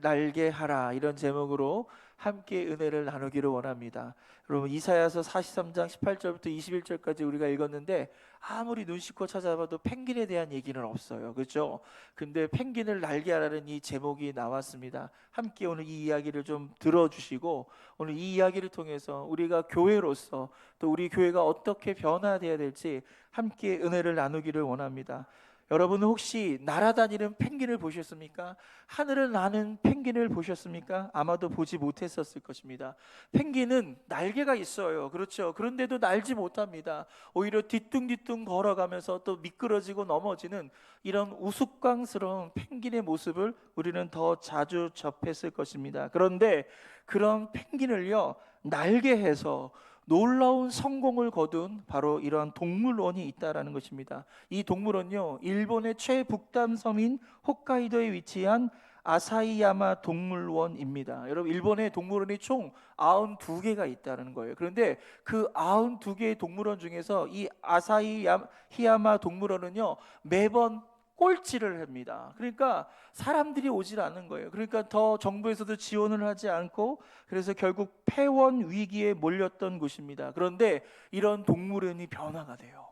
날게 하라, 이런 제목으로 함께 은혜를 나누기를 원합니다. 여러분, 이사야서 43장 18절부터 21절까지 우리가 읽었는데 아무리 눈 씻고 찾아봐도 펭귄에 대한 얘기는 없어요. 그렇죠? 근데 펭귄을 날게 하라는 이 제목이 나왔습니다. 함께 오늘 이 이야기를 좀 들어주시고, 오늘 이 이야기를 통해서 우리가 교회로서 또 우리 교회가 어떻게 변화되어야 될지 함께 은혜를 나누기를 원합니다. 여러분은 혹시 날아다니는 펭귄을 보셨습니까? 하늘을 나는 펭귄을 보셨습니까? 아마도 보지 못했었을 것입니다. 펭귄은 날개가 있어요. 그렇죠? 그런데도 날지 못합니다. 오히려 뒤뚱뒤뚱 걸어가면서 또 미끄러지고 넘어지는 이런 우스꽝스러운 펭귄의 모습을 우리는 더 자주 접했을 것입니다. 그런데 그런 펭귄을요, 날개해서 놀라운 성공을 거둔 바로 이러한 동물원이 있다라는 것입니다. 이 동물원요, 일본의 최북단 섬인 홋카이도에 위치한 아사히야마 동물원입니다. 여러분, 일본의 동물원이 총 92개가 있다는 거예요. 그런데 그 92개의 동물원 중에서 이 아사히야마 동물원은요, 매번 꼴찌를 합니다. 그러니까 사람들이 오질 않는 거예요. 그러니까 더 정부에서도 지원을 하지 않고, 그래서 결국 폐원 위기에 몰렸던 곳입니다. 그런데 이런 동물원이 변화가 돼요.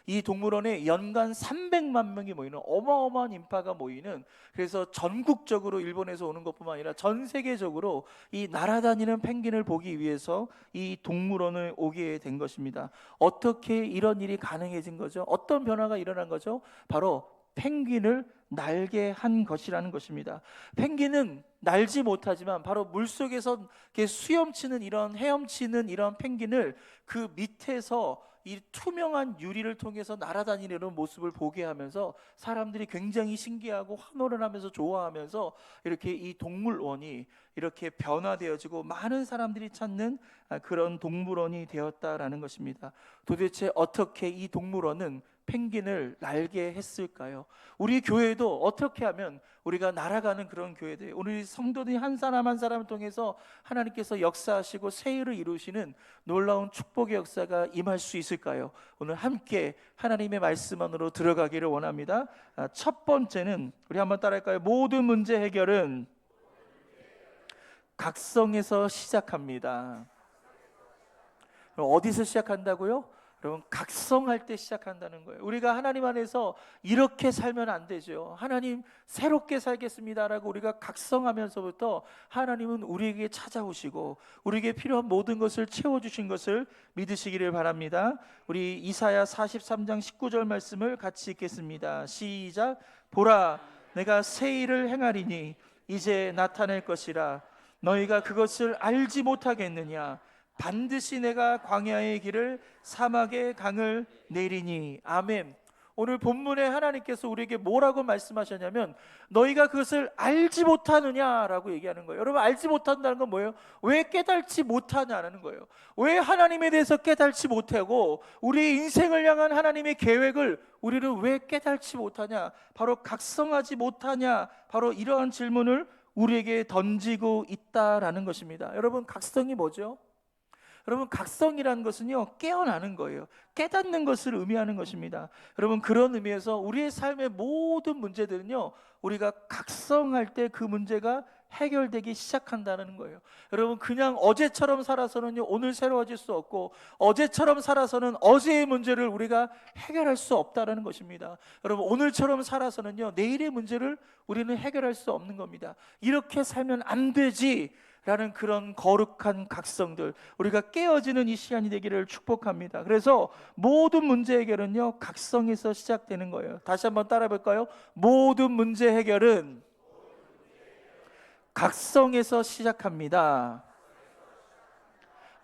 이 동물원에 연간 300만 명이 모이는 어마어마한 인파가 모이는, 그래서 전국적으로 일본에서 오는 것뿐만 아니라 전 세계적으로 이 날아다니는 펭귄을 보기 위해서 이 동물원을 오게 된 것입니다. 어떻게 이런 일이 가능해진 거죠? 어떤 변화가 일어난 거죠? 바로 펭귄을 날게 한 것이라는 것입니다. 펭귄은 날지 못하지만 바로 물속에서 수염치는 이런 헤엄치는 이런 펭귄을 그 밑에서 이 투명한 유리를 통해서 날아다니는 모습을 보게 하면서 사람들이 굉장히 신기하고 환호를 하면서 좋아하면서 이렇게 이 동물원이 이렇게 변화되어지고 많은 사람들이 찾는 그런 동물원이 되었다라는 것입니다. 도대체 어떻게 이 동물원은 펭귄을 날게 했을까요? 우리 교회도 어떻게 하면 우리가 날아가는 그런 교회들, 우리 성도들이 한 사람 한 사람을 통해서 하나님께서 역사하시고 세일을 이루시는 놀라운 축복의 역사가 임할 수 있을까요? 오늘 함께 하나님의 말씀 안으로 들어가기를 원합니다. 첫 번째는 우리 한번 따라할까요? 모든 문제 해결은 각성에서 시작합니다. 어디서 시작한다고요? 여러분, 각성할 때 시작한다는 거예요. 우리가 하나님 안에서 이렇게 살면 안 되죠. 하나님 새롭게 살겠습니다라고 우리가 각성하면서부터 하나님은 우리에게 찾아오시고 우리에게 필요한 모든 것을 채워주신 것을 믿으시기를 바랍니다. 우리 이사야 43장 19절 말씀을 같이 읽겠습니다. 시작. 보라, 내가 새 일을 행하리니 이제 나타낼 것이라. 너희가 그것을 알지 못하겠느냐? 반드시 내가 광야의 길을 사막의 강을 내리니. 아멘. 오늘 본문에 하나님께서 우리에게 뭐라고 말씀하셨냐면 너희가 그것을 알지 못하느냐라고 얘기하는 거예요. 여러분, 알지 못한다는 건 뭐예요? 왜 깨달지 못하냐는 거예요. 왜 하나님에 대해서 깨달지 못하고 우리의 인생을 향한 하나님의 계획을 우리는 왜 깨달지 못하냐, 바로 각성하지 못하냐, 바로 이러한 질문을 우리에게 던지고 있다라는 것입니다. 여러분, 각성이 뭐죠? 여러분, 각성이라는 것은요, 깨어나는 거예요. 깨닫는 것을 의미하는 것입니다. 여러분, 그런 의미에서 우리의 삶의 모든 문제들은요, 우리가 각성할 때 그 문제가 해결되기 시작한다는 거예요. 여러분, 그냥 어제처럼 살아서는요, 오늘 새로워질 수 없고, 어제처럼 살아서는 어제의 문제를 우리가 해결할 수 없다는 것입니다. 여러분, 오늘처럼 살아서는요, 내일의 문제를 우리는 해결할 수 없는 겁니다. 이렇게 살면 안 되지 라는 그런 거룩한 각성들, 우리가 깨어지는 이 시간이 되기를 축복합니다. 그래서 모든 문제 해결은요, 각성에서 시작되는 거예요. 다시 한번 따라 볼까요? 모든 문제 해결은 각성에서 시작합니다.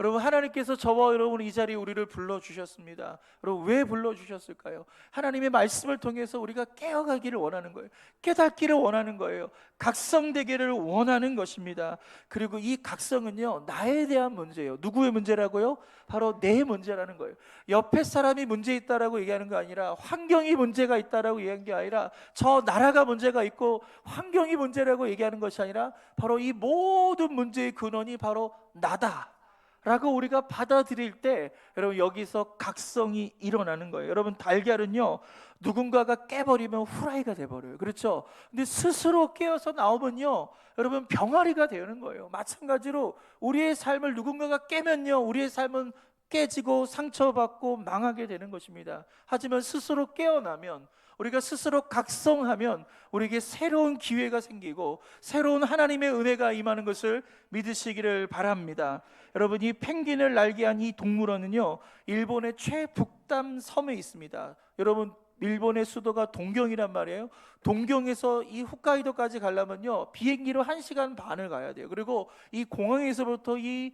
여러분, 하나님께서 저와 여러분 이 자리에 우리를 불러주셨습니다. 여러분, 왜 불러주셨을까요? 하나님의 말씀을 통해서 우리가 깨어가기를 원하는 거예요. 깨닫기를 원하는 거예요. 각성되기를 원하는 것입니다. 그리고 이 각성은요, 나에 대한 문제예요. 누구의 문제라고요? 바로 내 문제라는 거예요. 옆에 사람이 문제 있다라고 얘기하는 거 아니라, 환경이 문제가 있다라고 얘기하는 게 아니라, 저 나라가 문제가 있고 환경이 문제라고 얘기하는 것이 아니라, 바로 이 모든 문제의 근원이 바로 나다. 라고 우리가 받아들일 때 여러분 여기서 각성이 일어나는 거예요. 여러분 달걀은요 누군가가 깨버리면 후라이가 돼버려요. 그렇죠? 근데 스스로 깨어서 나오면요 여러분 병아리가 되는 거예요. 마찬가지로 우리의 삶을 누군가가 깨면요 우리의 삶은 깨지고 상처받고 망하게 되는 것입니다. 하지만 스스로 깨어나면, 우리가 스스로 각성하면 우리에게 새로운 기회가 생기고 새로운 하나님의 은혜가 임하는 것을 믿으시기를 바랍니다. 여러분 이 펭귄을 날게 한 이 동물원은요 일본의 최북단 섬에 있습니다. 여러분 일본의 수도가 동경이란 말이에요. 동경에서 이 홋카이도까지 가려면요 비행기로 1시간 반을 가야 돼요. 그리고 이 공항에서부터 이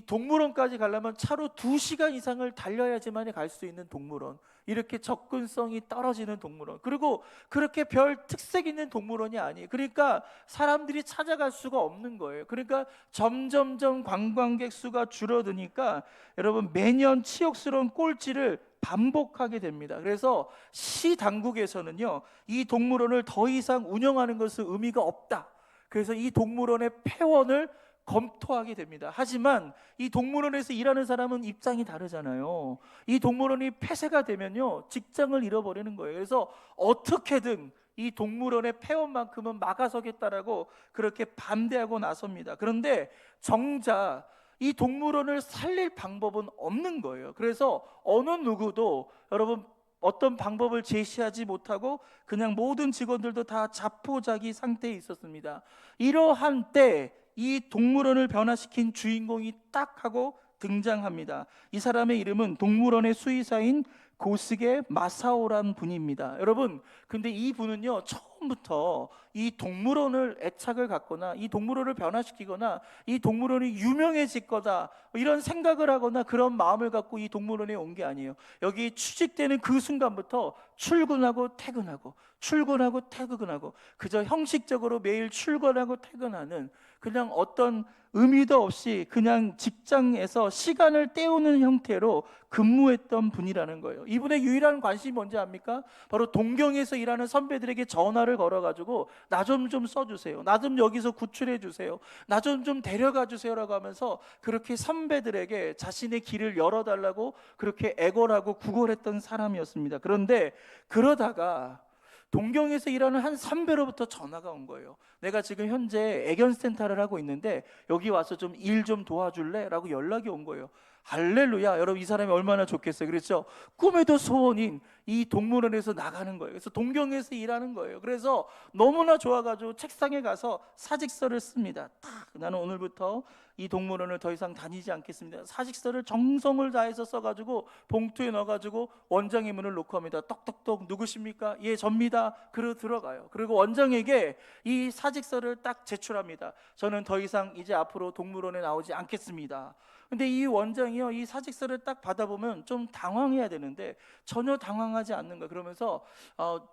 동물원까지 가려면 차로 2시간 이상을 달려야지만 갈 수 있는 동물원, 이렇게 접근성이 떨어지는 동물원, 그리고 그렇게 별 특색 있는 동물원이 아니에요. 그러니까 사람들이 찾아갈 수가 없는 거예요. 그러니까 점점점 관광객 수가 줄어드니까 여러분 매년 치욕스러운 꼴찌를 반복하게 됩니다. 그래서 시 당국에서는요 이 동물원을 더 이상 운영하는 것은 의미가 없다. 그래서 이 동물원의 폐원을 검토하게 됩니다. 하지만 이 동물원에서 일하는 사람은 입장이 다르잖아요. 이 동물원이 폐쇄가 되면요 직장을 잃어버리는 거예요. 그래서 어떻게든 이 동물원의 폐원만큼은 막아서겠다라고 그렇게 반대하고 나섭니다. 그런데 정작 이 동물원을 살릴 방법은 없는 거예요. 그래서 어느 누구도 여러분 어떤 방법을 제시하지 못하고 그냥 모든 직원들도 다 자포자기 상태에 있었습니다. 이러한 때 이 동물원을 변화시킨 주인공이 딱 하고 등장합니다. 이 사람의 이름은 동물원의 수의사인 고스게 마사오란 분입니다. 여러분 근데 이 분은요 처음부터 이 동물원을 애착을 갖거나 이 동물원을 변화시키거나 이 동물원이 유명해질 거다 이런 생각을 하거나 그런 마음을 갖고 이 동물원에 온 게 아니에요. 여기 취직되는 그 순간부터 출근하고 퇴근하고 출근하고 퇴근하고 그저 형식적으로 매일 출근하고 퇴근하는, 그냥 어떤 의미도 없이 그냥 직장에서 시간을 때우는 형태로 근무했던 분이라는 거예요. 이분의 유일한 관심이 뭔지 압니까? 바로 동경에서 일하는 선배들에게 전화를 걸어가지고 나 좀 써주세요, 나 좀 여기서 구출해 주세요, 나 좀 데려가 주세요라고 하면서 그렇게 선배들에게 자신의 길을 열어달라고 그렇게 애걸하고 구걸했던 사람이었습니다. 그런데 그러다가 동경에서 일하는 한 선배로부터 전화가 온 거예요. 내가 지금 현재 애견센터를 하고 있는데 여기 와서 좀 일 좀 도와줄래? 라고 연락이 온 거예요. 할렐루야. 여러분 이 사람이 얼마나 좋겠어요. 그렇죠? 꿈에도 소원인 이 동물원에서 나가는 거예요. 그래서 동경에서 일하는 거예요. 그래서 너무나 좋아가지고 책상에 가서 사직서를 씁니다. 딱 나는 오늘부터 이 동물원을 더 이상 다니지 않겠습니다. 사직서를 정성을 다해서 써가지고 봉투에 넣어가지고 원장의 문을 놓고 합니다. 떡떡떡 누구십니까? 예 접니다. 그리고 들어가요. 그리고 원장에게 이 사직서를 딱 제출합니다. 저는 더 이상 이제 앞으로 동물원에 나오지 않겠습니다. 근데 이 원장이요 이 사직서를 딱 받아보면 좀 당황해야 되는데 전혀 당황하지 않는 거예요. 그러면서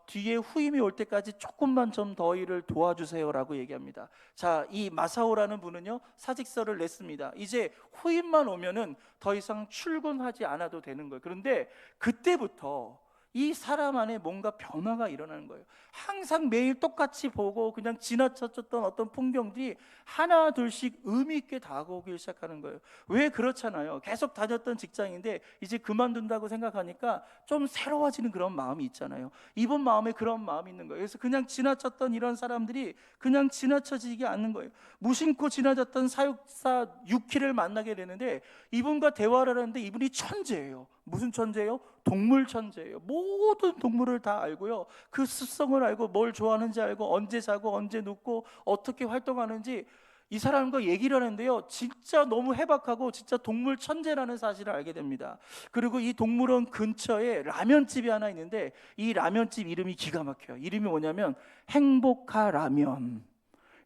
뒤에 후임이 올 때까지 조금만 좀 더 일을 도와주세요라고 얘기합니다. 자, 이 마사오라는 분은요 사직서를 냈습니다. 이제 후임만 오면은 더 이상 출근하지 않아도 되는 거예요. 그런데 그때부터 이 사람 안에 뭔가 변화가 일어나는 거예요. 항상 매일 똑같이 보고 그냥 지나쳤던 어떤 풍경들이 하나 둘씩 의미 있게 다가오기 시작하는 거예요. 왜 그렇잖아요. 계속 다녔던 직장인데 이제 그만둔다고 생각하니까 좀 새로워지는 그런 마음이 있잖아요. 이분 마음에 그런 마음이 있는 거예요. 그래서 그냥 지나쳤던 이런 사람들이 그냥 지나쳐지지 않는 거예요. 무심코 지나쳤던 사육사 유키를 만나게 되는데 이분과 대화를 하는데 이분이 천재예요. 무슨 천재예요? 동물 천재예요. 모든 동물을 다 알고요. 그 습성을 알고 뭘 좋아하는지 알고 언제 자고 언제 눕고 어떻게 활동하는지 이 사람과 얘기를 하는데요. 진짜 너무 해박하고 진짜 동물 천재라는 사실을 알게 됩니다. 그리고 이 동물원 근처에 라면집이 하나 있는데 이 라면집 이름이 기가 막혀요. 이름이 뭐냐면 행복하 라면.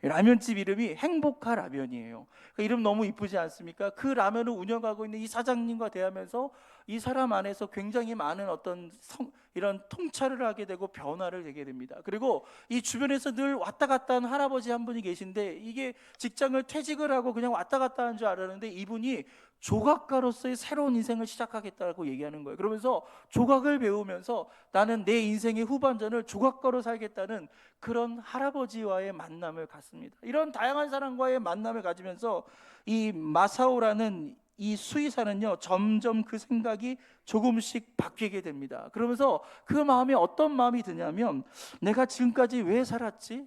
라면집 이름이 행복하 라면이에요. 그 이름 너무 이쁘지 않습니까? 그 라면을 운영하고 있는 이 사장님과 대하면서 이 사람 안에서 굉장히 많은 어떤 이런 통찰을 하게 되고 변화를 되게 됩니다. 그리고 이 주변에서 늘 왔다 갔다 하는 할아버지 한 분이 계신데, 이게 직장을 퇴직을 하고 그냥 왔다 갔다 하는 줄 알았는데 이분이 조각가로서의 새로운 인생을 시작하겠다고 얘기하는 거예요. 그러면서 조각을 배우면서 나는 내 인생의 후반전을 조각가로 살겠다는 그런 할아버지와의 만남을 갖습니다. 이런 다양한 사람과의 만남을 가지면서 이 마사오라는 이 수의사는요, 점점 그 생각이 조금씩 바뀌게 됩니다. 그러면서 그 마음에 어떤 마음이 드냐면, 내가 지금까지 왜 살았지?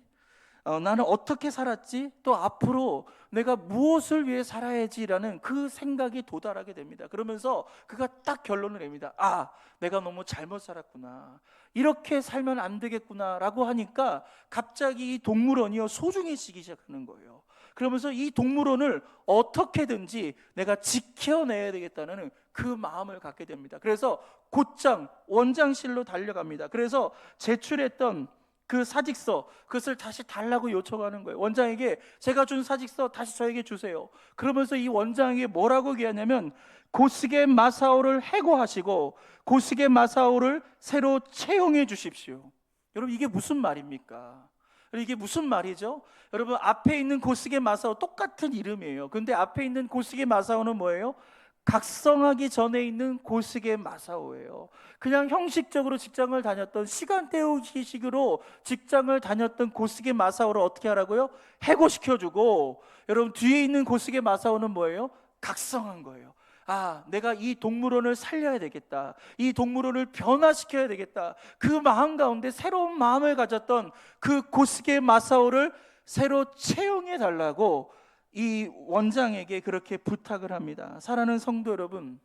나는 어떻게 살았지? 또 앞으로 내가 무엇을 위해 살아야지라는 그 생각이 도달하게 됩니다. 그러면서 그가 딱 결론을 냅니다. 아, 내가 너무 잘못 살았구나, 이렇게 살면 안 되겠구나 라고 하니까 갑자기 이 동물원이요, 소중해지기 시작하는 거예요. 그러면서 이 동물원을 어떻게든지 내가 지켜내야 되겠다는 그 마음을 갖게 됩니다. 그래서 곧장 원장실로 달려갑니다. 그래서 제출했던 그 사직서, 그것을 다시 달라고 요청하는 거예요. 원장에게 제가 준 사직서 다시 저에게 주세요. 그러면서 이 원장에게 뭐라고 얘기하냐면, 고스게 마사오를 해고하시고 고스게 마사오를 새로 채용해 주십시오. 여러분, 이게 무슨 말입니까? 이게 무슨 말이죠? 여러분, 앞에 있는 고스게 마사오 똑같은 이름이에요. 근데 앞에 있는 고스게 마사오는 뭐예요? 각성하기 전에 있는 고스게 마사오예요. 그냥 형식적으로 직장을 다녔던, 시간 때우기식으로 직장을 다녔던 고스게 마사오를 어떻게 하라고요? 해고시켜주고, 여러분 뒤에 있는 고스게 마사오는 뭐예요? 각성한 거예요. 아, 내가 이 동물원을 살려야 되겠다, 이 동물원을 변화시켜야 되겠다, 그 마음 가운데 새로운 마음을 가졌던 그 고스게 마사오를 새로 채용해 달라고 이 원장에게 그렇게 부탁을 합니다. 사랑하는 성도 여러분,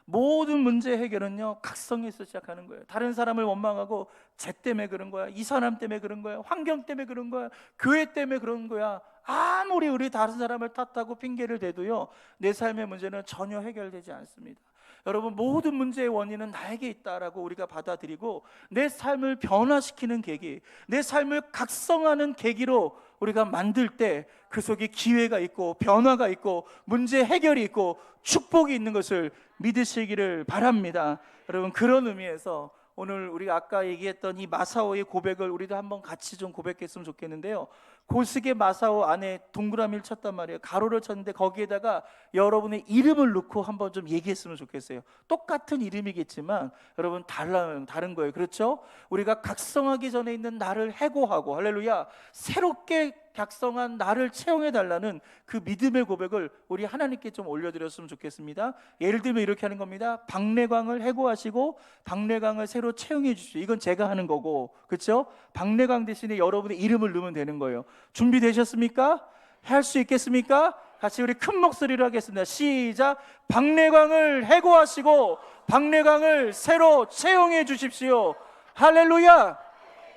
모든 문제 해결은요, 각성에서 시작하는 거예요. 다른 사람을 원망하고 쟤 때문에 그런 거야, 이 사람 때문에 그런 거야, 환경 때문에 그런 거야, 교회 때문에 그런 거야, 아무리 우리 다른 사람을 탓하고 핑계를 대도요, 내 삶의 문제는 전혀 해결되지 않습니다. 여러분, 모든 문제의 원인은 나에게 있다라고 우리가 받아들이고, 내 삶을 변화시키는 계기, 내 삶을 각성하는 계기로 우리가 만들 때 그 속에 기회가 있고 변화가 있고 문제 해결이 있고 축복이 있는 것을 믿으시기를 바랍니다. 여러분, 그런 의미에서 오늘 우리가 아까 얘기했던 이 마사오의 고백을 우리도 한번 같이 좀 고백했으면 좋겠는데요, 고스게 마사오 안에 동그라미를 쳤단 말이에요. 가로를 쳤는데 거기에다가 여러분의 이름을 넣고 한번 좀 얘기했으면 좋겠어요. 똑같은 이름이겠지만 여러분, 다른 거예요. 그렇죠? 우리가 각성하기 전에 있는 나를 해고하고, 할렐루야, 새롭게 각성한 나를 채용해 달라는 그 믿음의 고백을 우리 하나님께 좀 올려드렸으면 좋겠습니다. 예를 들면 이렇게 하는 겁니다. 박래광을 해고하시고 박래광을 새로 채용해 주십시오. 이건 제가 하는 거고, 그렇죠? 박래광 대신에 여러분의 이름을 넣으면 되는 거예요. 준비되셨습니까? 할 수 있겠습니까? 같이 우리 큰 목소리로 하겠습니다. 시작. 박래광을 해고하시고 박래광을 새로 채용해 주십시오. 할렐루야.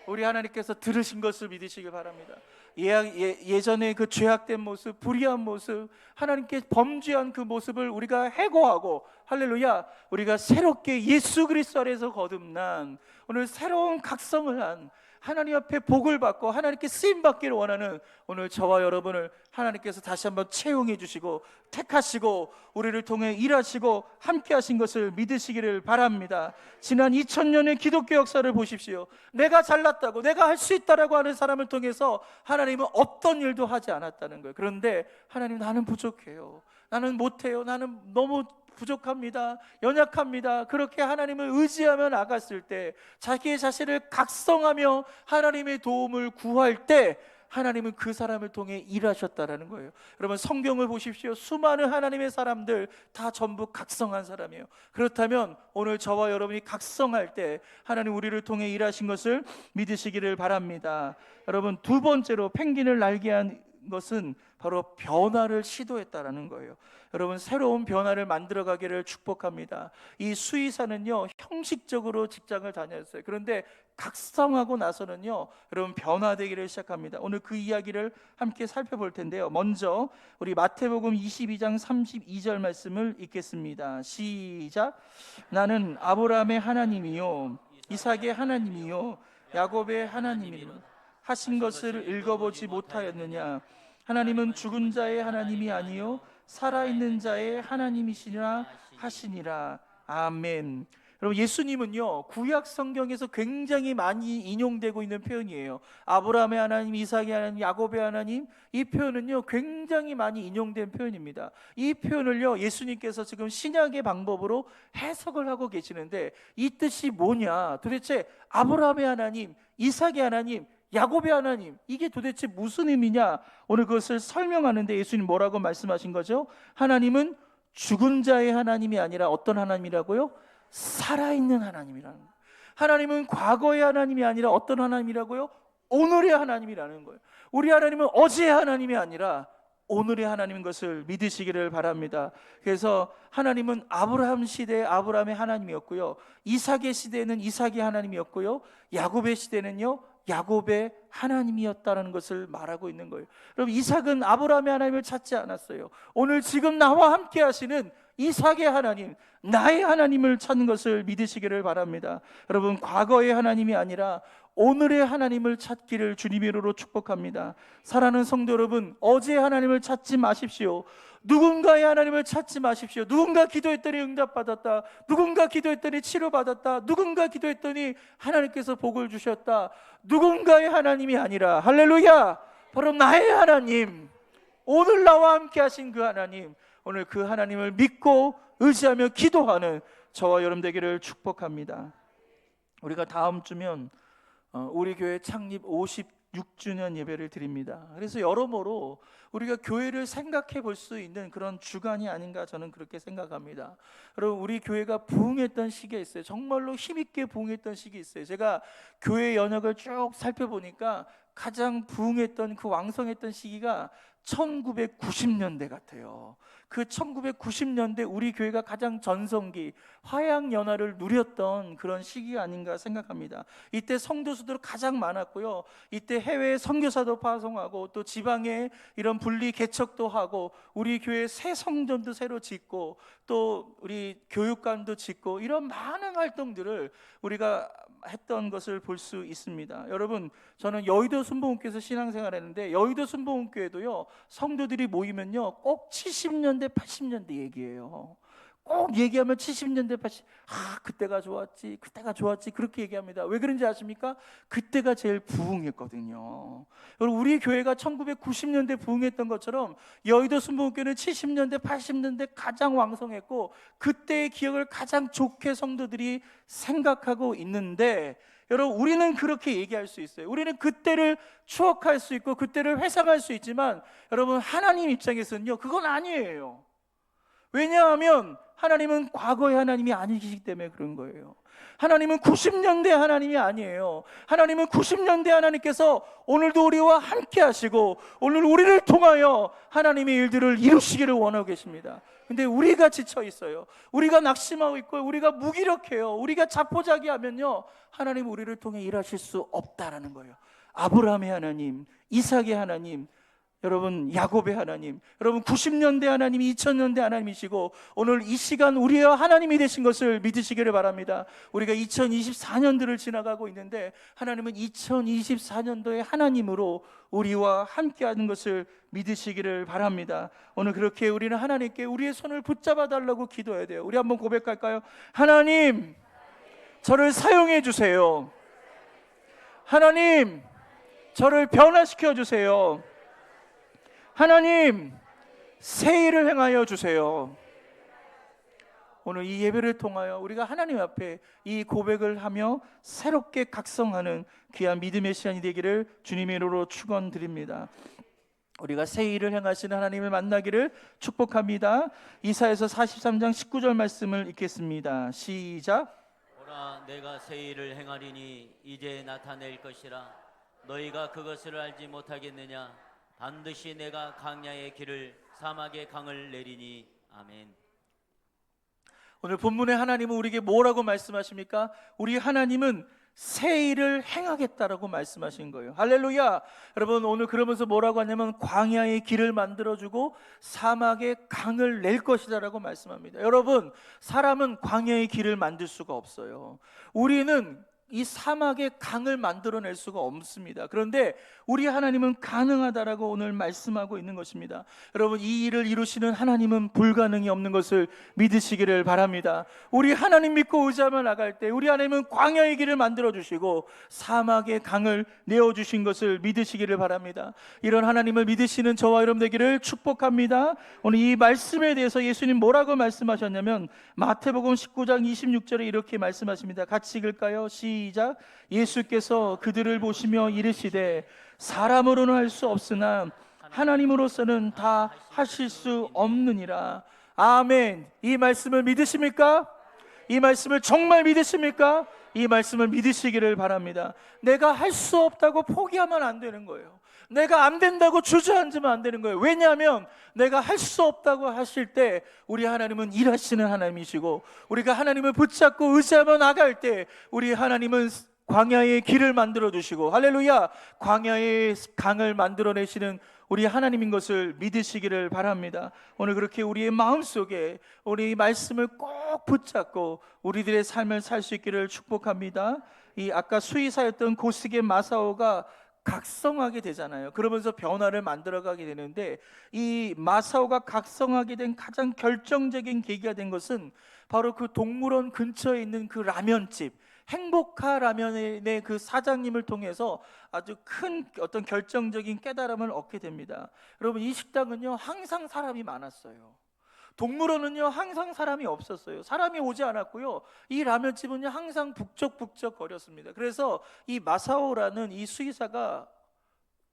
우리 하나님께서 들으신 것을 믿으시기 바랍니다. 예전에 그 죄악된 모습, 불의한 모습, 하나님께 범죄한 그 모습을 우리가 해고하고, 할렐루야, 우리가 새롭게 예수 그리스도 안에서 거듭난, 오늘 새로운 각성을 한, 하나님 앞에 복을 받고 하나님께 쓰임 받기를 원하는 오늘 저와 여러분을 하나님께서 다시 한번 채용해 주시고 택하시고 우리를 통해 일하시고 함께 하신 것을 믿으시기를 바랍니다. 지난 2000년의 기독교 역사를 보십시오. 내가 잘났다고, 내가 할 수 있다라고 하는 사람을 통해서 하나님은 어떤 일도 하지 않았다는 거예요. 그런데 하나님, 나는 부족해요, 나는 못해요, 나는 너무 부족합니다, 연약합니다, 그렇게 하나님을 의지하며 나갔을 때, 자기의 자신을 각성하며 하나님의 도움을 구할 때 하나님은 그 사람을 통해 일하셨다라는 거예요. 여러분, 성경을 보십시오. 수많은 하나님의 사람들 다 전부 각성한 사람이에요. 그렇다면 오늘 저와 여러분이 각성할 때 하나님 우리를 통해 일하신 것을 믿으시기를 바랍니다. 여러분, 두 번째로 펭귄을 날게 한 것은 바로 변화를 시도했다라는 거예요. 여러분, 새로운 변화를 만들어가기를 축복합니다. 이 수의사는요, 형식적으로 직장을 다녔어요. 그런데 각성하고 나서는요, 여러분, 변화되기를 시작합니다. 오늘 그 이야기를 함께 살펴볼 텐데요, 먼저 우리 마태복음 22장 32절 말씀을 읽겠습니다. 시작. 나는 아브라함의 하나님이요 이삭의 하나님이요 야곱의 하나님이요 하신 것을 읽어보지 못하였느냐? 하나님은 죽은 자의 하나님이 아니요 살아있는 자의 하나님이시라 하시니라. 아멘. 여러분, 예수님은요 구약 성경에서 굉장히 많이 인용되고 있는 표현이에요. 아브라함의 하나님, 이삭의 하나님, 야곱의 하나님, 이 표현은요 굉장히 많이 인용된 표현입니다. 이 표현을요 예수님께서 지금 신약의 방법으로 해석을 하고 계시는데, 이 뜻이 뭐냐, 도대체 아브라함의 하나님, 이삭의 하나님, 야곱의 하나님, 이게 도대체 무슨 의미냐, 오늘 그것을 설명하는데 예수님 뭐라고 말씀하신 거죠? 하나님은 죽은 자의 하나님이 아니라 어떤 하나님이라고요? 살아있는 하나님이라는 거예요. 하나님은 과거의 하나님이 아니라 어떤 하나님이라고요? 오늘의 하나님이라는 거예요. 우리 하나님은 어제의 하나님이 아니라 오늘의 하나님인 것을 믿으시기를 바랍니다. 그래서 하나님은 아브라함 시대에 아브라함의 하나님이었고요, 이삭의 시대에는 이삭의 하나님이었고요, 야곱의 시대는요 야곱의 하나님이었다는 것을 말하고 있는 거예요. 여러분, 이삭은 아브라함의 하나님을 찾지 않았어요. 오늘 지금 나와 함께 하시는 이삭의 하나님, 나의 하나님을 찾는 것을 믿으시기를 바랍니다. 여러분, 과거의 하나님이 아니라 오늘의 하나님을 찾기를 주님의 이름으로 축복합니다. 사랑하는 성도 여러분, 어제의 하나님을 찾지 마십시오. 누군가의 하나님을 찾지 마십시오. 누군가 기도했더니 응답받았다, 누군가 기도했더니 치료받았다, 누군가 기도했더니 하나님께서 복을 주셨다, 누군가의 하나님이 아니라, 할렐루야, 바로 나의 하나님, 오늘 나와 함께 하신 그 하나님, 오늘 그 하나님을 믿고 의지하며 기도하는 저와 여러분 되기를 축복합니다. 우리가 다음 주면 우리 교회 창립 56주년 예배를 드립니다. 그래서 여러모로 우리가 교회를 생각해 볼 수 있는 그런 주간이 아닌가, 저는 그렇게 생각합니다. 여러분, 우리 교회가 부흥했던 시기가 있어요. 정말로 힘있게 부흥했던 시기 있어요. 제가 교회 연역을 쭉 살펴보니까 가장 부흥했던, 그 왕성했던 시기가 1990년대 같아요. 그 1990년대 우리 교회가 가장 전성기, 화양연화를 누렸던 그런 시기가 아닌가 생각합니다. 이때 성도수도 가장 많았고요, 이때 해외에 선교사도 파송하고 또 지방에 이런 분리 개척도 하고, 우리 교회 새 성전도 새로 짓고 또 우리 교육관도 짓고, 이런 많은 활동들을 우리가 했던 것을 볼 수 있습니다. 여러분, 저는 여의도 순복음교회에서 신앙생활 했는데, 여의도 순복음교회도요 성도들이 모이면요 꼭 70년대 80년대 얘기해요. 꼭 얘기하면 70년대 80, 그때가 좋았지, 그때가 좋았지, 그렇게 얘기합니다. 왜 그런지 아십니까? 그때가 제일 부흥했거든요. 여러분, 우리 교회가 1990년대 부흥했던 것처럼 여의도 순복음교회는 70년대 80년대 가장 왕성했고, 그때의 기억을 가장 좋게 성도들이 생각하고 있는데, 여러분, 우리는 그렇게 얘기할 수 있어요. 우리는 그때를 추억할 수 있고 그때를 회상할 수 있지만, 여러분, 하나님 입장에서는요 그건 아니에요. 왜냐하면 하나님은 과거의 하나님이 아니시기 때문에 그런 거예요. 하나님은 90년대 하나님이 아니에요. 하나님은 90년대 하나님께서 오늘도 우리와 함께 하시고 오늘 우리를 통하여 하나님의 일들을 이루시기를 원하고 계십니다. 근데 우리가 지쳐 있어요. 우리가 낙심하고 있고 우리가 무기력해요. 우리가 자포자기하면요 하나님 우리를 통해 일하실 수 없다라는 거예요. 아브라함의 하나님, 이삭의 하나님, 여러분 야곱의 하나님, 여러분 90년대 하나님이 2000년대 하나님이시고 오늘 이 시간 우리의 하나님이 되신 것을 믿으시기를 바랍니다. 우리가 2024년도를 지나가고 있는데 하나님은 2024년도의 하나님으로 우리와 함께하는 것을 믿으시기를 바랍니다. 오늘 그렇게 우리는 하나님께 우리의 손을 붙잡아 달라고 기도해야 돼요. 우리 한번 고백할까요? 하나님, 저를 사용해 주세요. 하나님, 저를 변화시켜 주세요. 하나님, 새 일을 행하여 주세요. 오늘 이 예배를 통하여 우리가 하나님 앞에 이 고백을 하며 새롭게 각성하는 귀한 믿음의 시간이 되기를 주님의 이름으로 축원드립니다. 우리가 새 일을 행하시는 하나님을 만나기를 축복합니다. 이사야서 43장 19절 말씀을 읽겠습니다. 시작. 보라, 내가 새 일을 행하리니 이제 나타낼 것이라. 너희가 그것을 알지 못하겠느냐? 반드시 내가 강야의 길을 사막의 강을 내리니. 아멘. 오늘 본문의 하나님은 우리에게 뭐라고 말씀하십니까? 우리 하나님은 새 일을 행하겠다라고 말씀하신 거예요. 할렐루야. 여러분, 오늘 그러면서 뭐라고 하냐면 광야의 길을 만들어주고 사막의 강을 낼 것이다 라고 말씀합니다. 여러분, 사람은 광야의 길을 만들 수가 없어요. 우리는 이 사막에 강을 만들어낼 수가 없습니다. 그런데 우리 하나님은 가능하다라고 오늘 말씀하고 있는 것입니다. 여러분, 이 일을 이루시는 하나님은 불가능이 없는 것을 믿으시기를 바랍니다. 우리 하나님 믿고 의지하며 나갈 때 우리 하나님은 광야의 길을 만들어 주시고 사막의 강을 내어 주신 것을 믿으시기를 바랍니다. 이런 하나님을 믿으시는 저와 여러분 되기를 축복합니다. 오늘 이 말씀에 대해서 예수님 뭐라고 말씀하셨냐면 마태복음 19장 26절에 이렇게 말씀하십니다. 같이 읽을까요? 시작. 예수께서 그들을 보시며 이르시되 사람으로는 할 수 없으나 하나님으로서는 다 하실 수 없느니라. 아멘. 이 말씀을 믿으십니까? 이 말씀을 정말 믿으십니까? 이 말씀을 믿으시기를 바랍니다. 내가 할 수 없다고 포기하면 안 되는 거예요. 내가 안 된다고 주저앉으면 안 되는 거예요. 왜냐하면 내가 할 수 없다고 하실 때 우리 하나님은 일하시는 하나님이시고, 우리가 하나님을 붙잡고 의지하며 나갈 때 우리 하나님은 광야의 길을 만들어 주시고, 할렐루야, 광야의 강을 만들어내시는 우리 하나님인 것을 믿으시기를 바랍니다. 오늘 그렇게 우리의 마음속에 우리 말씀을 꼭 붙잡고 우리들의 삶을 살 수 있기를 축복합니다. 이 아까 수의사였던 고스게 마사오가 각성하게 되잖아요. 그러면서 변화를 만들어가게 되는데, 이 마사오가 각성하게 된 가장 결정적인 계기가 된 것은 바로 그 동물원 근처에 있는 그 라면집, 행복하 라면의 그 사장님을 통해서 아주 큰 어떤 결정적인 깨달음을 얻게 됩니다. 여러분, 이 식당은요 항상 사람이 많았어요. 동물원은요 항상 사람이 없었어요. 사람이 오지 않았고요, 이 라면집은요 항상 북적북적 거렸습니다. 그래서 이 마사오라는 이 수의사가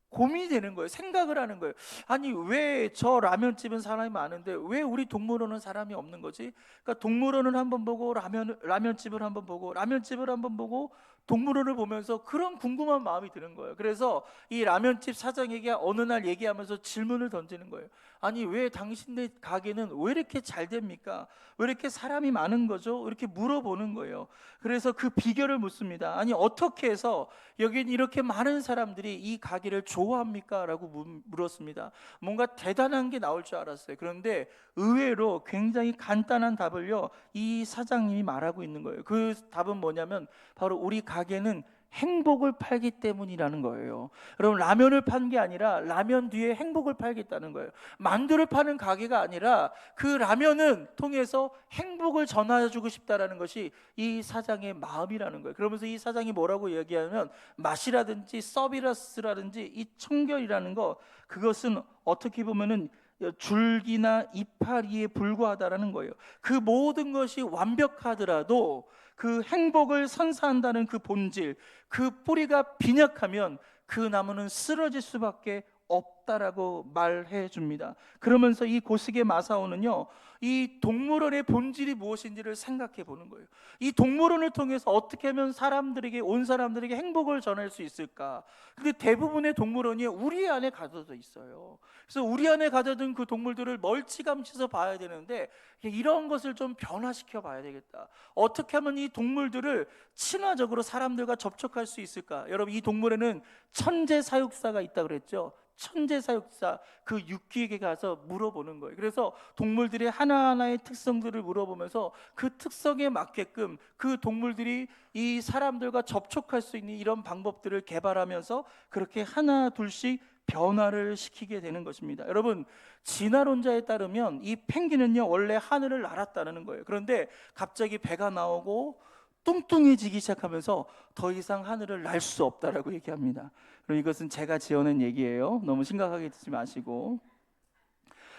고민이 되는 거예요. 생각을 하는 거예요. 아니, 왜 저 라면집은 사람이 많은데 왜 우리 동물원은 사람이 없는 거지? 그러니까 동물원을 한번 보고 라면집을 한번 보고 라면집을 한번 보고 동물원을 보면서 그런 궁금한 마음이 드는 거예요. 그래서 이 라면집 사장에게 어느 날 얘기하면서 질문을 던지는 거예요. 아니, 왜 당신네 가게는 왜 이렇게 잘 됩니까? 왜 이렇게 사람이 많은 거죠? 이렇게 물어보는 거예요. 그래서 그 비결을 묻습니다. 아니, 어떻게 해서 여긴 이렇게 많은 사람들이 이 가게를 좋아합니까? 라고 물었습니다. 뭔가 대단한 게 나올 줄 알았어요. 그런데 의외로 굉장히 간단한 답을요 이 사장님이 말하고 있는 거예요. 그 답은 뭐냐면 바로 우리 가게는 행복을 팔기 때문이라는 거예요. 여러분, 라면을 판 게 아니라 라면 뒤에 행복을 팔겠다는 거예요. 만두를 파는 가게가 아니라 그 라면은 통해서 행복을 전해주고 싶다라는 것이 이 사장의 마음이라는 거예요. 그러면서 이 사장이 뭐라고 얘기하면 맛이라든지 서비스라든지 이 청결이라는 거, 그것은 어떻게 보면은 줄기나 이파리에 불과하다라는 거예요. 그 모든 것이 완벽하더라도 그 행복을 선사한다는 그 본질, 그 뿌리가 빈약하면 그 나무는 쓰러질 수밖에 없다라고 말해 줍니다. 그러면서 이 고스게 마사오는요 이 동물원의 본질이 무엇인지를 생각해 보는 거예요. 이 동물원을 통해서 어떻게 하면 사람들에게, 온 사람들에게 행복을 전할 수 있을까? 근데 대부분의 동물원이 우리 안에 가둬져 있어요. 그래서 우리 안에 가둬둔 그 동물들을 멀찌감치서 봐야 되는데, 이런 것을 좀 변화시켜 봐야 되겠다. 어떻게 하면 이 동물들을 친화적으로 사람들과 접촉할 수 있을까? 여러분, 이 동물에는 천재 사육사가 있다 그랬죠. 천재 사육사, 그 육기에게 가서 물어보는 거예요. 그래서 동물들의 하나하나의 특성들을 물어보면서 그 특성에 맞게끔 그 동물들이 이 사람들과 접촉할 수 있는 이런 방법들을 개발하면서 그렇게 하나 둘씩 변화를 시키게 되는 것입니다. 여러분, 진화론자에 따르면 이 펭귄은요 원래 하늘을 날았다는 거예요. 그런데 갑자기 배가 나오고 뚱뚱해지기 시작하면서 더 이상 하늘을 날 수 없다라고 얘기합니다. 그럼 이것은 제가 지어낸 얘기예요. 너무 심각하게 듣지 마시고.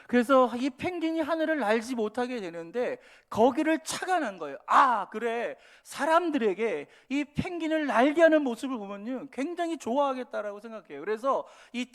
그래서 이 펭귄이 하늘을 날지 못하게 되는데 거기를 착안한 거예요. 아, 그래, 사람들에게 이 펭귄을 날게 하는 모습을 보면요 굉장히 좋아하겠다라고 생각해요. 그래서 이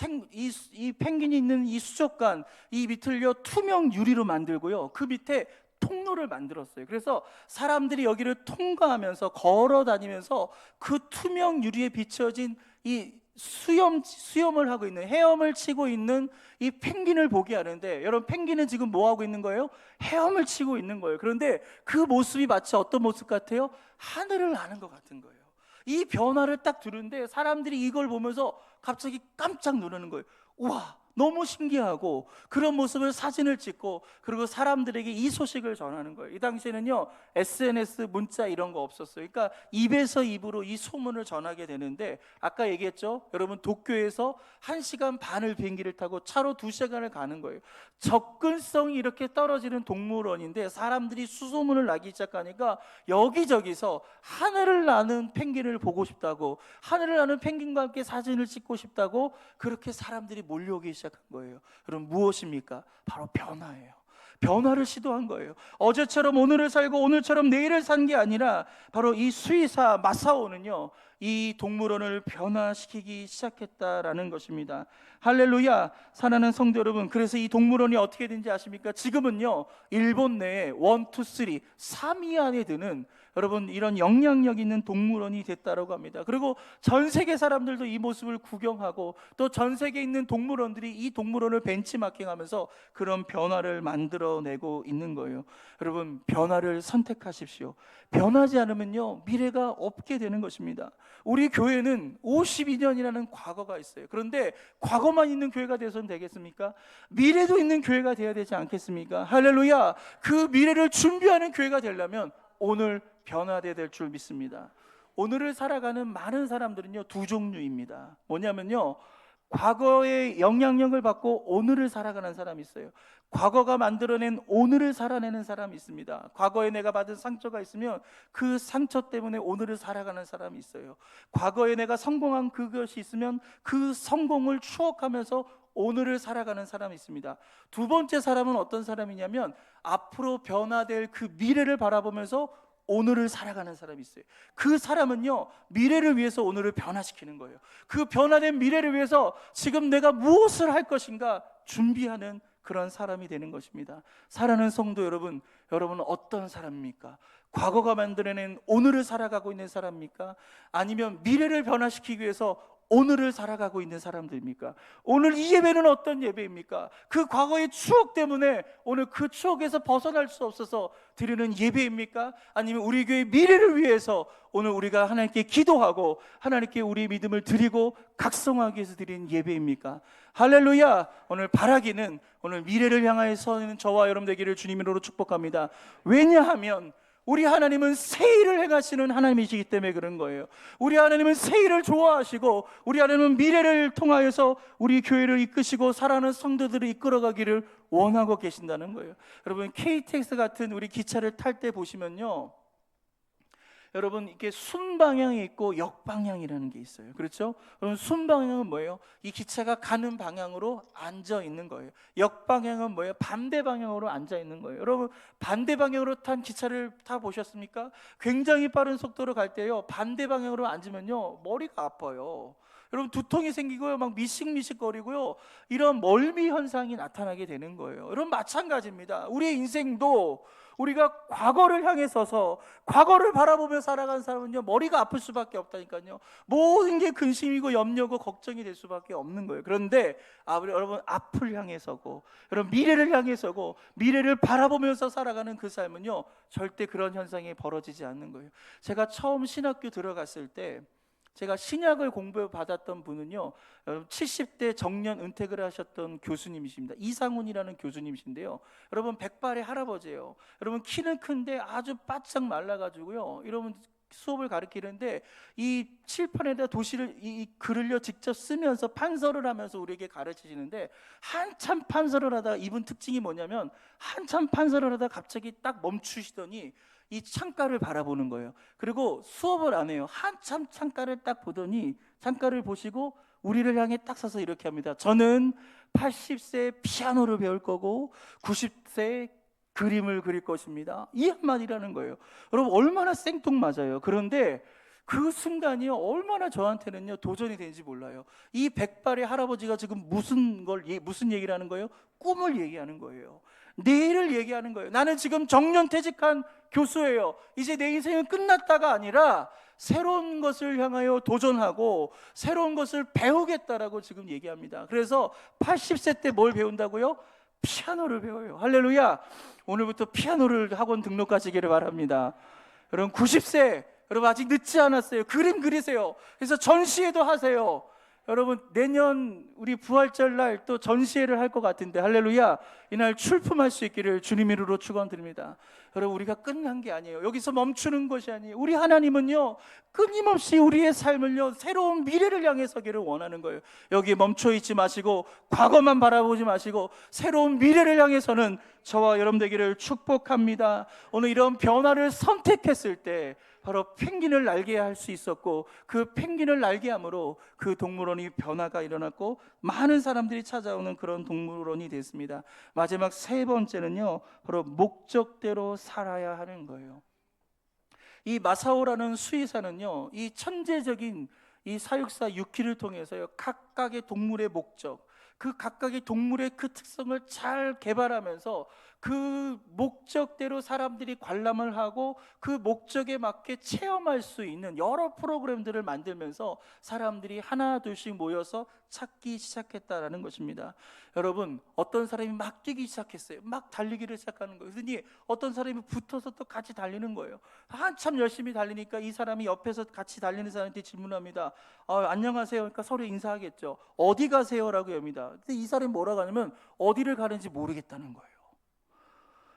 펭귄이 있는 이 수족관, 이 밑을요 투명 유리로 만들고요, 그 밑에 통로를 만들었어요. 그래서 사람들이 여기를 통과하면서 걸어 다니면서 그 투명 유리에 비춰진 이 수염을 하고 있는, 헤엄을 치고 있는 이 펭귄을 보게 하는데, 여러분, 펭귄은 지금 뭐 하고 있는 거예요? 헤엄을 치고 있는 거예요. 그런데 그 모습이 마치 어떤 모습 같아요? 하늘을 나는 것 같은 거예요. 이 변화를 딱 들은데 사람들이 이걸 보면서 갑자기 깜짝 놀라는 거예요. 우와, 너무 신기하고 그런 모습을 사진을 찍고 그리고 사람들에게 이 소식을 전하는 거예요. 이 당시에는요 SNS 문자 이런 거 없었어요. 그러니까 입에서 입으로 이 소문을 전하게 되는데, 아까 얘기했죠, 여러분 도쿄에서 1시간 반을 비행기를 타고 차로 2시간을 가는 거예요. 접근성이 이렇게 떨어지는 동물원인데 사람들이 수소문을 나기 시작하니까 여기저기서 하늘을 나는 펭귄을 보고 싶다고, 하늘을 나는 펭귄과 함께 사진을 찍고 싶다고 그렇게 사람들이 몰려오기 시작한 거예요. 그럼 무엇입니까? 바로 변화예요. 변화를 시도한 거예요. 어제처럼 오늘을 살고 오늘처럼 내일을 산 게 아니라 바로 이 수의사 마사오는요 이 동물원을 변화시키기 시작했다라는 것입니다. 할렐루야. 사랑하는 성도 여러분, 그래서 이 동물원이 어떻게 된지 아십니까? 지금은요 일본 내에 1, 2, 3, 3위 안에 드는 여러분 이런 영향력 있는 동물원이 됐다라고 합니다. 그리고 전 세계 사람들도 이 모습을 구경하고 또 전 세계에 있는 동물원들이 이 동물원을 벤치마킹하면서 그런 변화를 만들어내고 있는 거예요. 여러분, 변화를 선택하십시오. 변하지 않으면요 미래가 없게 되는 것입니다. 우리 교회는 52년이라는 과거가 있어요. 그런데 과거만 있는 교회가 되어서는 되겠습니까? 미래도 있는 교회가 되어야 되지 않겠습니까? 할렐루야. 그 미래를 준비하는 교회가 되려면 오늘 변화되어야 될 줄 믿습니다. 오늘을 살아가는 많은 사람들은요 두 종류입니다. 뭐냐면요, 과거의 영향력을 받고 오늘을 살아가는 사람이 있어요. 과거가 만들어낸 오늘을 살아내는 사람이 있습니다. 과거에 내가 받은 상처가 있으면 그 상처 때문에 오늘을 살아가는 사람이 있어요. 과거에 내가 성공한 그것이 있으면 그 성공을 추억하면서 오늘을 살아가는 사람이 있습니다. 두 번째 사람은 어떤 사람이냐면 앞으로 변화될 그 미래를 바라보면서 오늘을 살아가는 사람이 있어요. 그 사람은요 미래를 위해서 오늘을 변화시키는 거예요. 그 변화된 미래를 위해서 지금 내가 무엇을 할 것인가 준비하는 그런 사람이 되는 것입니다. 사랑하는 성도 여러분, 여러분은 어떤 사람입니까? 과거가 만들어낸 오늘을 살아가고 있는 사람입니까? 아니면 미래를 변화시키기 위해서 오늘을 살아가고 있는 사람들입니까? 오늘 이 예배는 어떤 예배입니까? 그 과거의 추억 때문에 오늘 그 추억에서 벗어날 수 없어서 드리는 예배입니까? 아니면 우리 교회 미래를 위해서 오늘 우리가 하나님께 기도하고 하나님께 우리의 믿음을 드리고 각성하기 위해서 드리는 예배입니까? 할렐루야. 오늘 바라기는 오늘 미래를 향하여 서는 저와 여러분 되기를 주님으로 축복합니다. 왜냐하면 우리 하나님은 새 일을 행하시는 하나님이시기 때문에 그런 거예요. 우리 하나님은 새 일을 좋아하시고 우리 하나님은 미래를 통하여서 우리 교회를 이끄시고 사랑하는 성도들을 이끌어가기를 원하고 계신다는 거예요. 여러분, KTX 같은 우리 기차를 탈 때 보시면요, 여러분 이게 순방향이 있고 역방향이라는 게 있어요. 그렇죠? 여러분, 순방향은 뭐예요? 이 기차가 가는 방향으로 앉아 있는 거예요. 역방향은 뭐예요? 반대 방향으로 앉아 있는 거예요. 여러분, 반대 방향으로 탄 기차를 타 보셨습니까? 굉장히 빠른 속도로 갈 때요 반대 방향으로 앉으면요 머리가 아파요. 여러분, 두통이 생기고요 막 미식미식거리고요 이런 멀미 현상이 나타나게 되는 거예요. 여러분, 마찬가지입니다. 우리의 인생도 우리가 과거를 향해 서서 과거를 바라보며 살아가는 사람은요 머리가 아플 수밖에 없다니까요. 모든 게 근심이고 염려고 걱정이 될 수밖에 없는 거예요. 그런데 여러분, 앞을 향해 서고 여러분 미래를 향해 서고 미래를 바라보면서 살아가는 그 삶은요 절대 그런 현상이 벌어지지 않는 거예요. 제가 처음 신학교 들어갔을 때 제가 신약을 공부 받았던 분은요 70대 정년 은퇴를 하셨던 교수님이십니다. 이상훈이라는 교수님이신데요, 여러분 백발의 할아버지예요. 여러분, 키는 큰데 아주 바짝 말라가지고요 여러분 수업을 가르치는데 이 칠판에다 도시를 이 글을요 직접 쓰면서 판서를 하면서 우리에게 가르치시는데, 한참 판서를 하다가 이분 특징이 뭐냐면 한참 판서를 하다가 갑자기 딱 멈추시더니 이 창가를 바라보는 거예요. 그리고 수업을 안 해요. 한참 창가를 딱 보더니 창가를 보시고 우리를 향해 딱 서서 이렇게 합니다. 저는 80세 피아노를 배울 거고 90세 그림을 그릴 것입니다. 이 한마디라는 거예요. 여러분, 얼마나 생뚱맞아요. 그런데 그 순간이요 얼마나 저한테는요 도전이 되는지 몰라요. 이 백발의 할아버지가 지금 무슨 얘기를 하는 거예요? 꿈을 얘기하는 거예요. 내일을 얘기하는 거예요. 나는 지금 정년퇴직한 교수예요. 이제 내 인생은 끝났다가 아니라 새로운 것을 향하여 도전하고 새로운 것을 배우겠다라고 지금 얘기합니다. 그래서 80세 때 뭘 배운다고요? 피아노를 배워요. 할렐루야. 오늘부터 피아노를 학원 등록하시기를 바랍니다. 여러분, 90세 여러분 아직 늦지 않았어요. 그림 그리세요. 그래서 전시회도 하세요. 여러분 내년 우리 부활절 날 또 전시회를 할 것 같은데 할렐루야, 이날 출품할 수 있기를 주님 이름으로 축원드립니다. 여러분 우리가 끝난 게 아니에요. 여기서 멈추는 것이 아니에요. 우리 하나님은요 끊임없이 우리의 삶을요 새로운 미래를 향해 서기를 원하는 거예요. 여기에 멈춰 있지 마시고 과거만 바라보지 마시고 새로운 미래를 향해서는 저와 여러분 되기를 축복합니다. 오늘 이런 변화를 선택했을 때 바로 펭귄을 날게 할 수 있었고, 그 펭귄을 날게 함으로 그 동물원이 변화가 일어났고 많은 사람들이 찾아오는 그런 동물원이 됐습니다. 마지막 세 번째는요 바로 목적대로 살아야 하는 거예요. 이 마사오라는 수의사는요 이 천재적인 이 사육사 유키를 통해서요 각각의 동물의 목적, 그 각각의 동물의 그 특성을 잘 개발하면서 그 목적대로 사람들이 관람을 하고 그 목적에 맞게 체험할 수 있는 여러 프로그램들을 만들면서 사람들이 하나 둘씩 모여서 찾기 시작했다라는 것입니다. 여러분 어떤 사람이 막 뛰기 시작했어요. 막 달리기를 시작하는 거예요. 그러니 어떤 사람이 붙어서 또 같이 달리는 거예요. 한참 열심히 달리니까 이 사람이 옆에서 같이 달리는 사람한테 질문합니다. 안녕하세요. 그러니까 서로 인사하겠죠. 어디 가세요? 라고 합니다. 근데 이 사람이 뭐라고 하냐면 어디를 가는지 모르겠다는 거예요.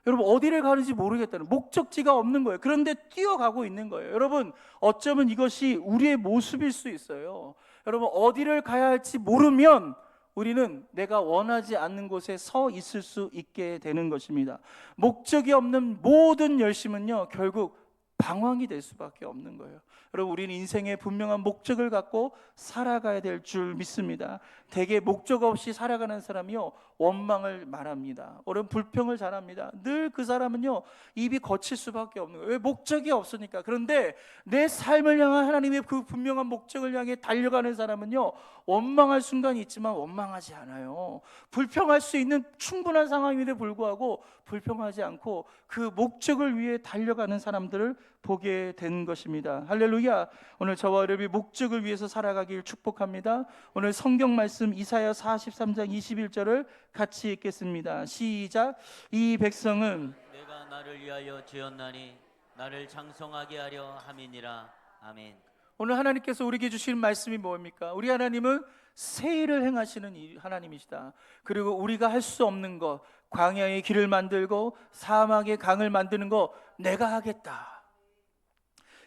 여러분 어디를 가는지 모르겠다는, 목적지가 없는 거예요. 그런데 뛰어가고 있는 거예요. 여러분 어쩌면 이것이 우리의 모습일 수 있어요. 여러분 어디를 가야 할지 모르면 우리는 내가 원하지 않는 곳에 서 있을 수 있게 되는 것입니다. 목적이 없는 모든 열심은요 결국 방황이 될 수밖에 없는 거예요. 여러분 우리는 인생에 분명한 목적을 갖고 살아가야 될 줄 믿습니다. 대개 목적 없이 살아가는 사람이요 원망을 말합니다. 여러분 불평을 잘합니다. 늘 그 사람은요 입이 거칠 수밖에 없는 거예요. 왜? 목적이 없으니까. 그런데 내 삶을 향한 하나님의 그 분명한 목적을 향해 달려가는 사람은요 원망할 순간이 있지만 원망하지 않아요. 불평할 수 있는 충분한 상황임에도 불구하고 불평하지 않고 그 목적을 위해 달려가는 사람들을 보게 된 것입니다. 할렐루야. 오늘 저와 여러분이 목적을 위해서 살아가길 축복합니다. 오늘 성경 말씀 이사야 43장 21절을 같이 읽겠습니다. 시작. 이 백성은 내가 나를 위하여 지었나니 나를 장성하게 하려 함이니라. 아멘. 오늘 하나님께서 우리에게 주신 말씀이 뭡니까? 우리 하나님은 새 일을 행하시는 하나님이시다. 그리고 우리가 할 수 없는 것, 광야의 길을 만들고 사막의 강을 만드는 거 내가 하겠다.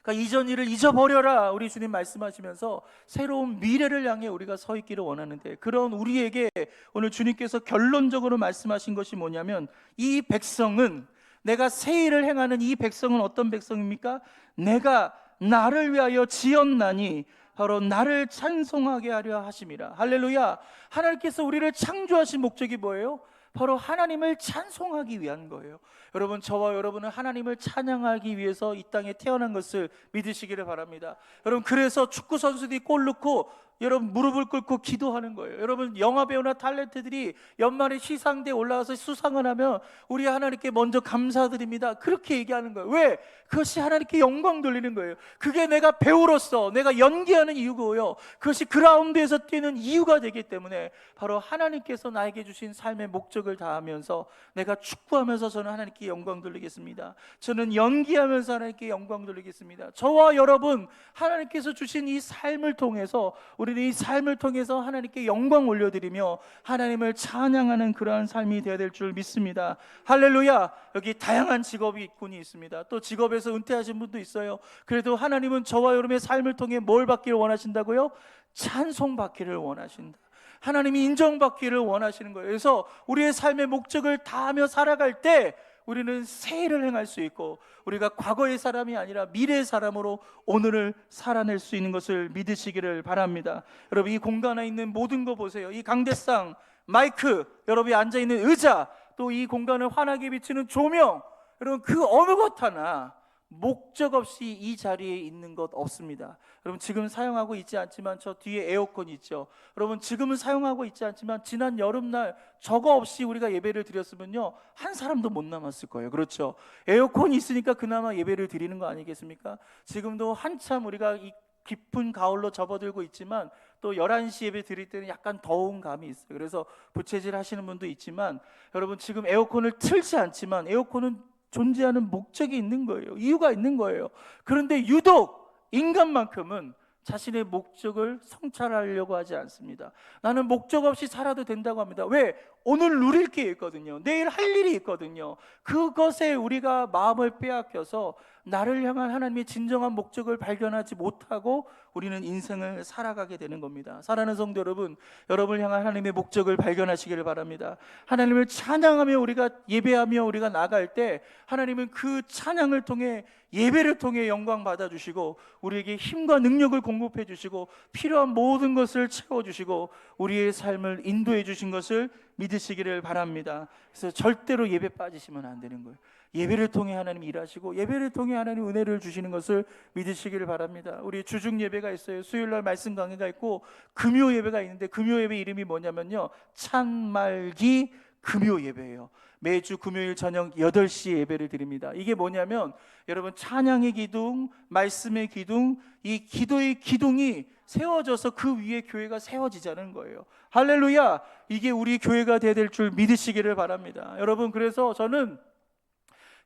그러니까 이전 일을 잊어버려라, 우리 주님 말씀하시면서 새로운 미래를 향해 우리가 서 있기를 원하는데, 그런 우리에게 오늘 주님께서 결론적으로 말씀하신 것이 뭐냐면, 이 백성은, 내가 새 일을 행하는 이 백성은 어떤 백성입니까? 내가 나를 위하여 지었나니 바로 나를 찬송하게 하려 하심이라. 할렐루야. 하나님께서 우리를 창조하신 목적이 뭐예요? 바로 하나님을 찬송하기 위한 거예요. 여러분 저와 여러분은 하나님을 찬양하기 위해서 이 땅에 태어난 것을 믿으시기를 바랍니다. 여러분 그래서 축구 선수들이 골 넣고 여러분 무릎을 꿇고 기도하는 거예요. 여러분 영화배우나 탤런트들이 연말에 시상대에 올라와서 수상을 하면 우리 하나님께 먼저 감사드립니다, 그렇게 얘기하는 거예요. 왜? 그것이 하나님께 영광 돌리는 거예요. 그게 내가 배우로서 내가 연기하는 이유고요, 그것이 그라운드에서 뛰는 이유가 되기 때문에 바로 하나님께서 나에게 주신 삶의 목적을 다하면서 내가 축구하면서 저는 하나님께 영광 돌리겠습니다. 저는 연기하면서 하나님께 영광 돌리겠습니다. 저와 여러분 하나님께서 주신 이 삶을 통해서 우리는 이 삶을 통해서 하나님께 영광 올려드리며 하나님을 찬양하는 그러한 삶이 되어야 될 줄 믿습니다. 할렐루야. 여기 다양한 직업군이 있습니다. 또 직업에서 은퇴하신 분도 있어요. 그래도 하나님은 저와 여러분의 삶을 통해 뭘 받기를 원하신다고요? 찬송받기를 원하신다. 하나님이 인정받기를 원하시는 거예요. 그래서 우리의 삶의 목적을 다하며 살아갈 때 우리는 새 일을 행할 수 있고, 우리가 과거의 사람이 아니라 미래의 사람으로 오늘을 살아낼 수 있는 것을 믿으시기를 바랍니다. 여러분 이 공간에 있는 모든 거 보세요. 이 강대상, 마이크, 여러분이 앉아있는 의자, 또 이 공간을 환하게 비추는 조명, 여러분 그 어느 것 하나 목적 없이 이 자리에 있는 것 없습니다. 여러분 지금 사용하고 있지 않지만 저 뒤에 에어컨 있죠. 여러분 지금은 사용하고 있지 않지만 지난 여름날 저거 없이 우리가 예배를 드렸으면요 한 사람도 못 남았을 거예요. 그렇죠? 에어컨이 있으니까 그나마 예배를 드리는 거 아니겠습니까? 지금도 한참 우리가 이 깊은 가을로 접어들고 있지만 또 11시 예배 드릴 때는 약간 더운 감이 있어요. 그래서 부채질 하시는 분도 있지만, 여러분 지금 에어컨을 틀지 않지만 에어컨은 존재하는 목적이 있는 거예요. 이유가 있는 거예요. 그런데 유독 인간만큼은 자신의 목적을 성찰하려고 하지 않습니다. 나는 목적 없이 살아도 된다고 합니다. 왜? 오늘 누릴 게 있거든요. 내일 할 일이 있거든요. 그것에 우리가 마음을 빼앗겨서 나를 향한 하나님의 진정한 목적을 발견하지 못하고 우리는 인생을 살아가게 되는 겁니다. 사랑하는 성도 여러분, 여러분을 향한 하나님의 목적을 발견하시기를 바랍니다. 하나님을 찬양하며 우리가 예배하며 우리가 나갈 때 하나님은 그 찬양을 통해, 예배를 통해 영광 받아주시고 우리에게 힘과 능력을 공급해 주시고 필요한 모든 것을 채워주시고 우리의 삶을 인도해 주신 것을 믿으시기를 바랍니다. 그래서 절대로 예배 빠지시면 안 되는 거예요. 예배를 통해 하나님 일하시고 예배를 통해 하나님 은혜를 주시는 것을 믿으시기를 바랍니다. 우리 주중 예배가 있어요. 수요일날 말씀 강해가 있고 금요 예배가 있는데 금요 예배 이름이 뭐냐면요, 찬말기 금요 예배예요. 매주 금요일 저녁 8시 예배를 드립니다. 이게 뭐냐면 여러분, 찬양의 기둥, 말씀의 기둥, 이 기도의 기둥이 세워져서 그 위에 교회가 세워지자는 거예요. 할렐루야! 이게 우리 교회가 돼야 될 줄 믿으시기를 바랍니다. 여러분, 그래서 저는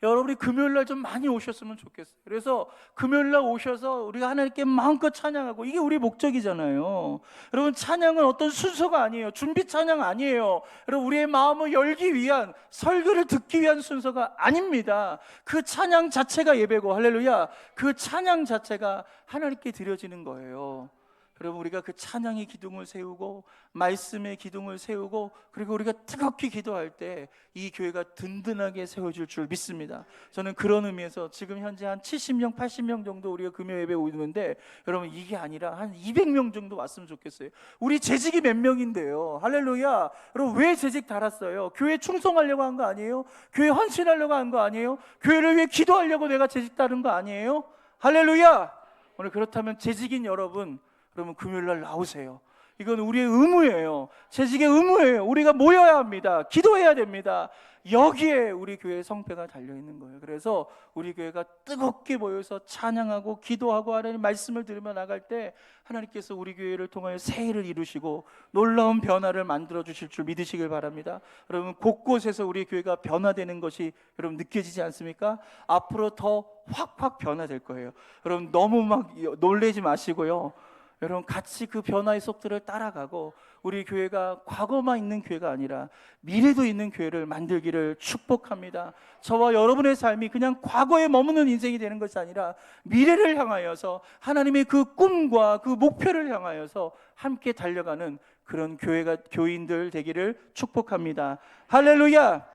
여러분이 금요일날 좀 많이 오셨으면 좋겠어요. 그래서 금요일날 오셔서 우리가 하나님께 마음껏 찬양하고, 이게 우리 목적이잖아요. 여러분, 찬양은 어떤 순서가 아니에요. 준비 찬양 아니에요. 여러분, 우리의 마음을 열기 위한, 설교를 듣기 위한 순서가 아닙니다. 그 찬양 자체가 예배고, 할렐루야, 그 찬양 자체가 하나님께 드려지는 거예요. 여러분, 우리가 그 찬양의 기둥을 세우고 말씀의 기둥을 세우고 그리고 우리가 뜨겁게 기도할 때 이 교회가 든든하게 세워질 줄 믿습니다. 저는 그런 의미에서 지금 현재 한 70명, 80명 정도 우리가 금요 예배 오는데, 여러분, 이게 아니라 한 200명 정도 왔으면 좋겠어요. 우리 재직이 몇 명인데요. 할렐루야. 여러분, 왜 재직 달았어요? 교회 충성하려고 한 거 아니에요? 교회 헌신하려고 한 거 아니에요? 교회를 위해 기도하려고 내가 재직 달은 거 아니에요? 할렐루야. 오늘 그렇다면 재직인 여러분 금요일날 나오세요. 이건 우리의 의무예요. 재직의 의무예요. 우리가 모여야 합니다. 기도해야 됩니다. 여기에 우리 교회의 성패가 달려있는 거예요. 그래서 우리 교회가 뜨겁게 모여서 찬양하고 기도하고 하나님 말씀을 들으며 나갈 때 하나님께서 우리 교회를 통하여 새 일을 이루시고 놀라운 변화를 만들어 주실 줄 믿으시길 바랍니다. 여러분, 곳곳에서 우리 교회가 변화되는 것이 여러분 느껴지지 않습니까? 앞으로 더 확확 변화될 거예요. 여러분, 너무 막 놀라지 마시고요. 여러분, 같이 그 변화의 속도를 따라가고 우리 교회가 과거만 있는 교회가 아니라 미래도 있는 교회를 만들기를 축복합니다. 저와 여러분의 삶이 그냥 과거에 머무는 인생이 되는 것이 아니라 미래를 향하여서 하나님의 그 꿈과 그 목표를 향하여서 함께 달려가는 그런 교회인들 되기를 축복합니다. 할렐루야!